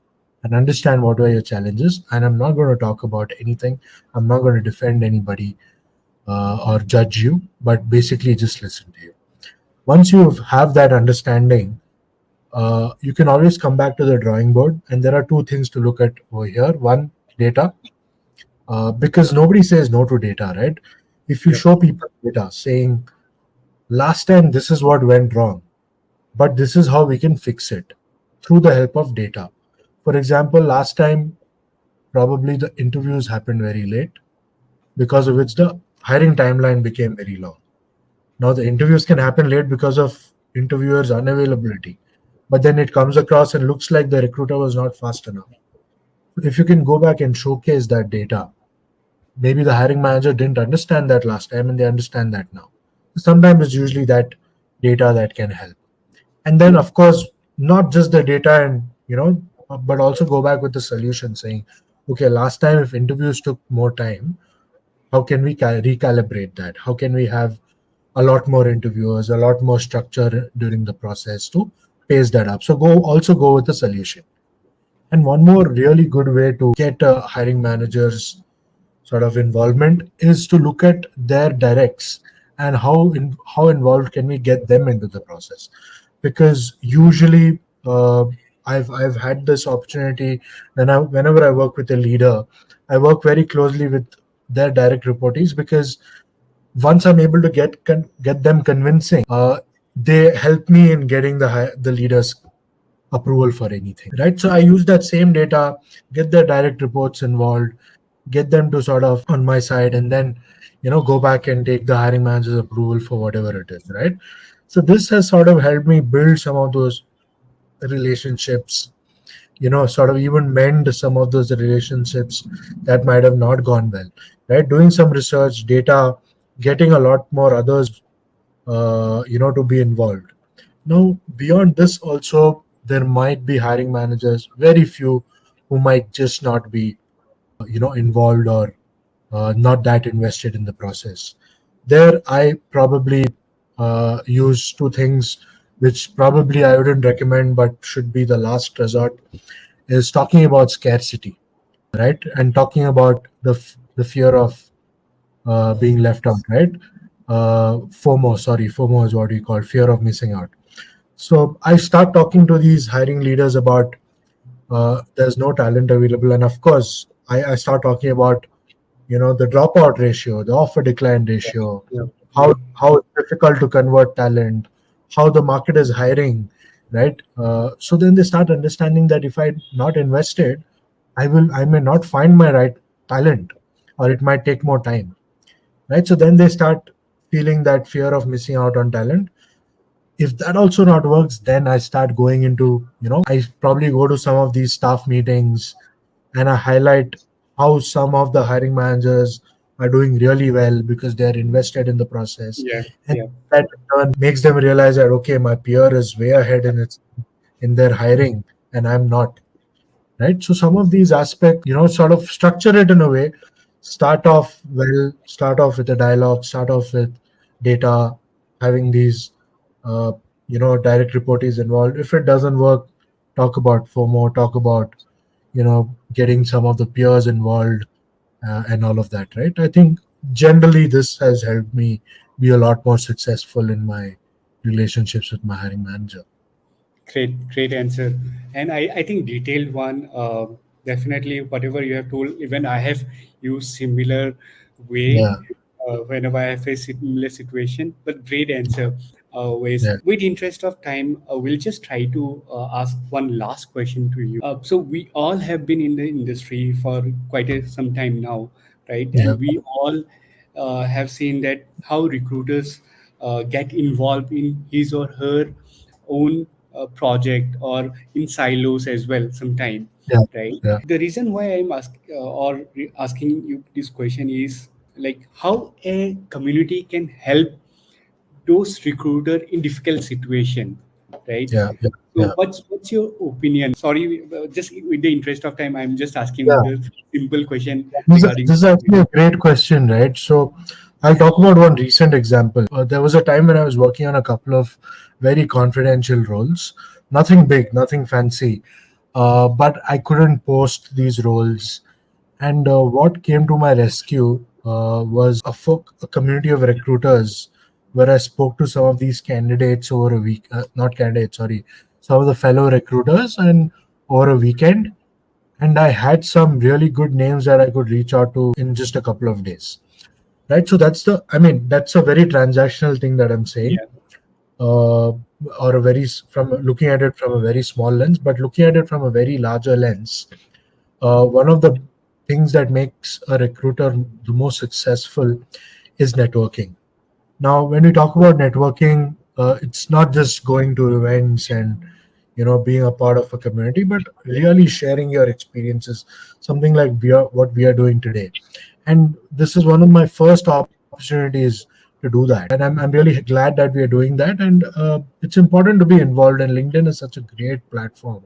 and understand what are your challenges. And I'm not going to talk about anything. I'm not going to defend anybody or judge you, but basically just listen to you. Once you have that understanding, you can always come back to the drawing board. And there are two things to look at over here. One, data, because nobody says no to data, right? If you Yep. show people data saying, last time this is what went wrong, but this is how we can fix it through the help of data. For example, last time probably the interviews happened very late, because of which the hiring timeline became very long. Now the interviews can happen late because of interviewers' unavailability, but then it comes across and looks like the recruiter was not fast enough. If you can go back and showcase that data, maybe the hiring manager didn't understand that last time and they understand that now. Sometimes it's usually that data that can help. And then, of course, not just the data and, but also go back with the solution saying, okay, last time if interviews took more time, how can we recalibrate that? How can we have a lot more interviewers, a lot more structure during the process to pace that up? So go with the solution. And one more really good way to get a hiring manager's sort of involvement is to look at their directs and how involved can we get them into the process, because usually I've had this opportunity whenever I work with a leader, I work very closely with their direct reportees, because once I'm able to get them convincing, they help me in getting the leaders approval for anything, right? So I use that same data, get their direct reports involved, get them to sort of on my side, and then go back and take the hiring manager's approval for whatever it is, right? So this has sort of helped me build some of those relationships, sort of even mend some of those relationships that might have not gone well, right? Doing some research, data, getting a lot more others to be involved. Now, beyond this, also, there might be hiring managers, very few, who might just not be, involved or not that invested in the process. There, I probably use two things which probably I wouldn't recommend, but should be the last resort, is talking about scarcity, right? And talking about the fear of being left out, right? FOMO is what we call fear of missing out. So I start talking to these hiring leaders about there's no talent available, and of course, I start talking about, the dropout ratio, the offer decline Yeah. ratio, Yeah. Yeah. how it's difficult to convert talent, how the market is hiring, right? So then they start understanding that if I not invested, I may not find my right talent, or it might take more time, right? So then they start feeling that fear of missing out on talent. If that also not works, then I start going into, I probably go to some of these staff meetings, and I highlight how some of the hiring managers are doing really well because they are invested in the process. Yeah. And Yeah. that in turn makes them realize that, okay, my peer is way ahead in their hiring, and I'm not, right? So some of these aspects, sort of structure it in a way. Start off with a dialogue, start off with data, having these uh, direct reportees involved. If it doesn't work, talk about FOMO, talk about, getting some of the peers involved, and all of that, right? I think generally this has helped me be a lot more successful in my relationships with my hiring manager. Great answer. And I think detailed one, definitely whatever you have told, even I have used similar way Yeah, whenever I face similar situation, but great answer. yeah, With interest of time, we'll just try to ask one last question to you. So we all have been in the industry for some time now, right? yeah, And we all have seen that how recruiters get involved in his or her own project or in silos as well sometime, yeah, right? yeah, The reason why I'm asking you this question is like how a community can help those recruiter in difficult situation, right? yeah, yeah, So yeah. what's your opinion? Sorry, just with the interest of time, I'm just asking Yeah. the simple question This regarding is actually a great question, right? So I'll talk about one recent example. There was a time when I was working on a couple of very confidential roles, nothing big, nothing fancy, but I couldn't post these roles. And what came to my rescue was a community of recruiters where I spoke to some of these candidates over a week, not candidates, sorry, some of the fellow recruiters, and over a weekend, and I had some really good names that I could reach out to in just a couple of days. Right. So that's a very transactional thing that I'm saying, yeah. or from looking at it from a very small lens, but looking at it from a very larger lens. One of the things that makes a recruiter the most successful is networking. Now, when we talk about networking, it's not just going to events and being a part of a community, but really sharing your experiences. Something like what we are doing today, and this is one of my first opportunities to do that. And I'm really glad that we are doing that. And it's important to be involved. And LinkedIn is such a great platform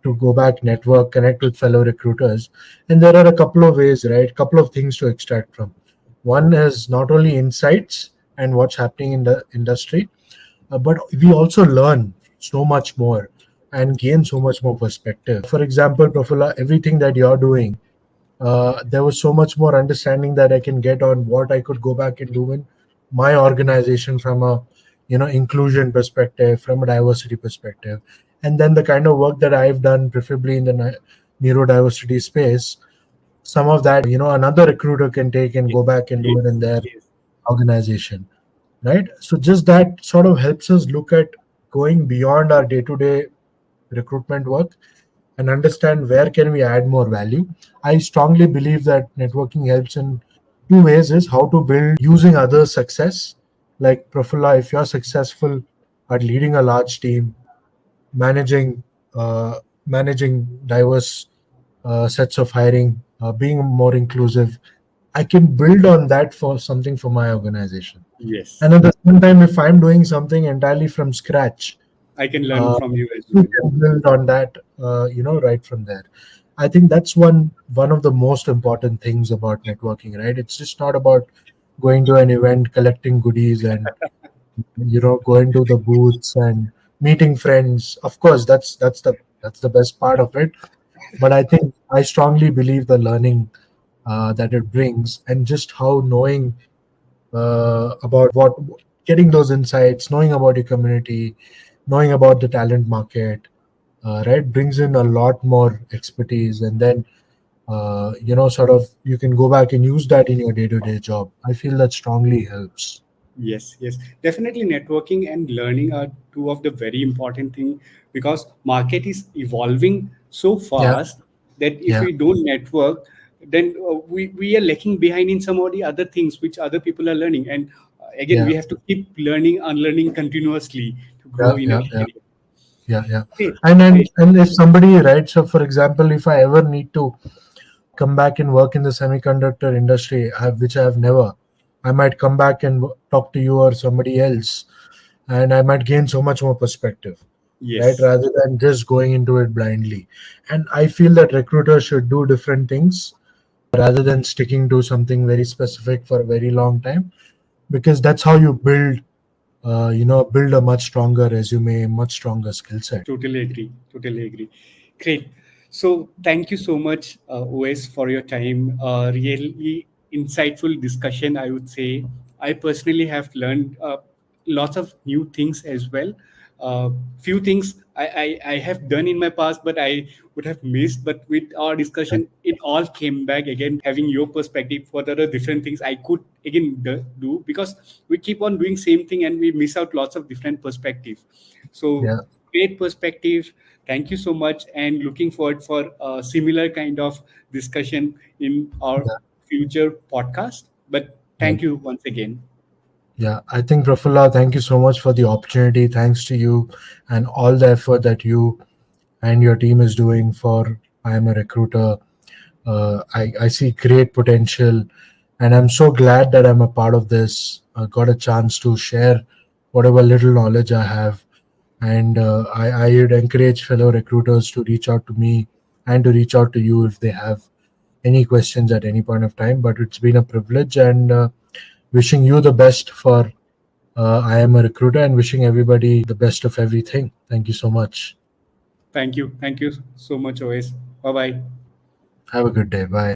to go back, network, connect with fellow recruiters. And there are a couple of ways, right? Couple of things to extract from. One is not only insights and what's happening in the industry, but we also learn so much more and gain so much more perspective. For example, Prafula, everything that you're doing, there was so much more understanding that I can get on what I could go back and do in my organization from a inclusion perspective, from a diversity perspective, and then the kind of work that I've done, preferably in the neurodiversity space. Some of that, another recruiter can take and go back and do it in Yes, their yes. organization, right? So just that sort of helps us look at going beyond our day-to-day recruitment work and understand where can we add more value. I strongly believe that networking helps in two ways: is how to build using others' success. Like Prafula, if you're successful at leading a large team, managing managing diverse sets of hiring, being more inclusive, I can build on that for something for my organization. Yes, And at the same time, if I'm doing something entirely from scratch, I can learn uh, from you as you well. can build on that, right from there. I think that's one of the most important things about networking, right? It's just not about going to an event, collecting goodies, and going to the booths and meeting friends. Of course, that's the best part of it. But I think I strongly believe the learning that it brings, and just how knowing about what getting those insights, knowing about your community, knowing about the talent market, right, brings in a lot more expertise. And then sort of you can go back and use that in your day-to-day job. I feel that strongly helps. Yes, yes, definitely. Networking and learning are two of the very important thing, because market is evolving so Yeah, fast that if yeah, we don't network, then we are lacking behind in some of the other things which other people are learning. And again, yeah, we have to keep learning, unlearning continuously to yeah, grow in our yeah, yeah, career. yeah, yeah. Great, And and great. and if somebody, right? So, for example, if I ever need to come back and work in the semiconductor industry, which I have never, I might come back and talk to you or somebody else, and I might gain so much more perspective, right? Yes, Rather than just going into it blindly. And I feel that recruiters should do different things rather than sticking to something very specific for a very long time, because that's how you build, build a much stronger resume, much stronger skill set. totally agree. Totally agree. Great. So thank you so much, OS, for your time. Really insightful discussion, I would say. I personally have learned lots of new things as well. Few things I have done in my past, but I would have missed. But with our Right. discussion, it all came back again, having your perspective. What are the different things I could again do? Because we keep on doing same thing and we miss out lots of different perspective. So Yeah, great perspective. Thank you so much, and looking forward for a similar kind of discussion in our yeah, future podcast. But yeah. thank you once again. Yeah, I think Prafulla, thank you so much for the opportunity. Thanks to you and all the effort that you and your team is doing for I am a recruiter. I see great potential, and I'm so glad that I'm a part of this. I got a chance to share whatever little knowledge I have, and I would encourage fellow recruiters to reach out to me and to reach out to you if they have any questions at any point of time. But it's been a privilege, and wishing you the best for I am a recruiter, and wishing everybody the best of everything. Thank you so much. Thank you. Thank you so much, always. Bye bye. Have a good day. Bye.